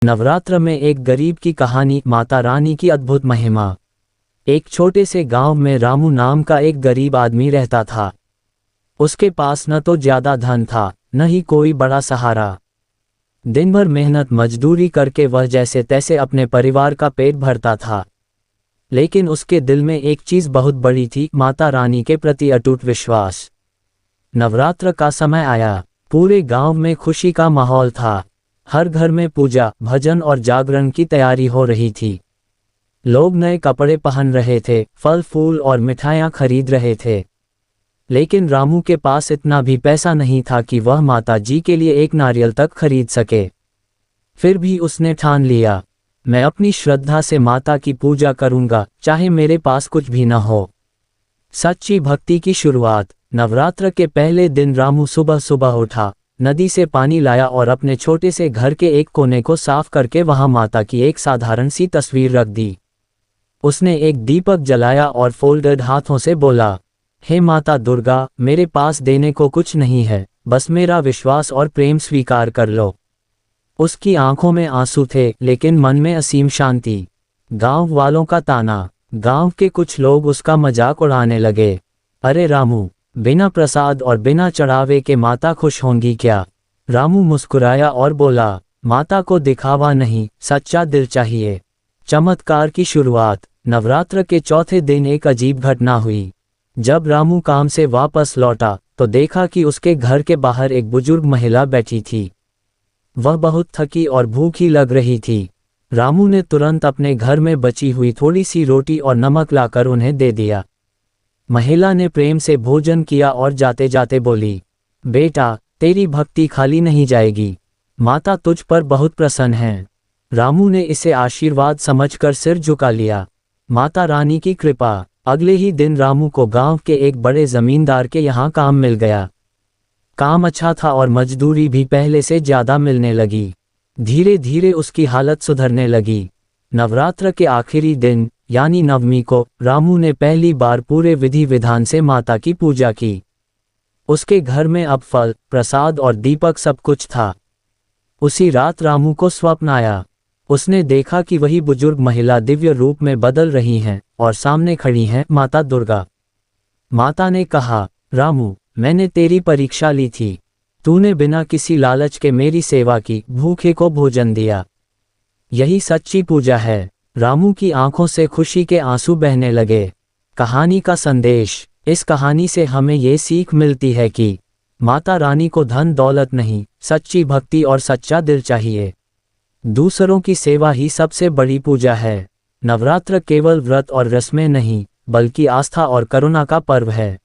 नवरात्र में एक गरीब की कहानी। माता रानी की अद्भुत महिमा। एक छोटे से गांव में रामू नाम का एक गरीब आदमी रहता था। उसके पास न तो ज्यादा धन था, न ही कोई बड़ा सहारा। दिन भर मेहनत मजदूरी करके वह जैसे तैसे अपने परिवार का पेट भरता था। लेकिन उसके दिल में एक चीज बहुत बड़ी थी, माता रानी के प्रति अटूट विश्वास। नवरात्र का समय आया। पूरे गांव में खुशी का माहौल था। हर घर में पूजा, भजन और जागरण की तैयारी हो रही थी। लोग नए कपड़े पहन रहे थे, फल फूल और मिठाइयाँ खरीद रहे थे। लेकिन रामू के पास इतना भी पैसा नहीं था कि वह माता जी के लिए एक नारियल तक खरीद सके। फिर भी उसने ठान लिया, मैं अपनी श्रद्धा से माता की पूजा करूंगा, चाहे मेरे पास कुछ भी न हो। सच्ची भक्ति की शुरुआत। नवरात्र के पहले दिन रामू सुबह सुबह उठा, नदी से पानी लाया और अपने छोटे से घर के एक कोने को साफ करके वहां माता की एक साधारण सी तस्वीर रख दी। उसने एक दीपक जलाया और फोल्डेड हाथों से बोला, हे माता दुर्गा, मेरे पास देने को कुछ नहीं है, बस मेरा विश्वास और प्रेम स्वीकार कर लो। उसकी आंखों में आंसू थे, लेकिन मन में असीम शांति। गांव वालों का ताना। गांव के कुछ लोग उसका मजाक उड़ाने लगे, अरे रामू, बिना प्रसाद और बिना चढ़ावे के माता खुश होंगी क्या? रामू मुस्कुराया और बोला, माता को दिखावा नहीं, सच्चा दिल चाहिए। चमत्कार की शुरुआत। नवरात्र के चौथे दिन एक अजीब घटना हुई। जब रामू काम से वापस लौटा तो देखा कि उसके घर के बाहर एक बुजुर्ग महिला बैठी थी। वह बहुत थकी और भूखी लग रही थी। रामू ने तुरंत अपने घर में बची हुई थोड़ी सी रोटी और नमक लाकर उन्हें दे दिया। महिला ने प्रेम से भोजन किया और जाते जाते बोली, बेटा, तेरी भक्ति खाली नहीं जाएगी, माता तुझ पर बहुत प्रसन्न है। रामू ने इसे आशीर्वाद समझकर सिर झुका लिया। माता रानी की कृपा। अगले ही दिन रामू को गांव के एक बड़े जमींदार के यहाँ काम मिल गया। काम अच्छा था और मजदूरी भी पहले से ज्यादा मिलने लगी। धीरे धीरे उसकी हालत सुधरने लगी। नवरात्र के आखिरी दिन यानी नवमी को रामू ने पहली बार पूरे विधि विधान से माता की पूजा की। उसके घर में अब फल, प्रसाद और दीपक सब कुछ था। उसी रात रामू को स्वप्न आया। उसने देखा कि वही बुजुर्ग महिला दिव्य रूप में बदल रही हैं और सामने खड़ी हैं माता दुर्गा। माता ने कहा, रामू, मैंने तेरी परीक्षा ली थी। तूने बिना किसी लालच के मेरी सेवा की, भूखे को भोजन दिया। यही सच्ची पूजा है। रामू की आंखों से खुशी के आंसू बहने लगे। कहानी का संदेश। इस कहानी से हमें ये सीख मिलती है कि माता रानी को धन दौलत नहीं, सच्ची भक्ति और सच्चा दिल चाहिए। दूसरों की सेवा ही सबसे बड़ी पूजा है। नवरात्र केवल व्रत और रस्में नहीं, बल्कि आस्था और करुणा का पर्व है।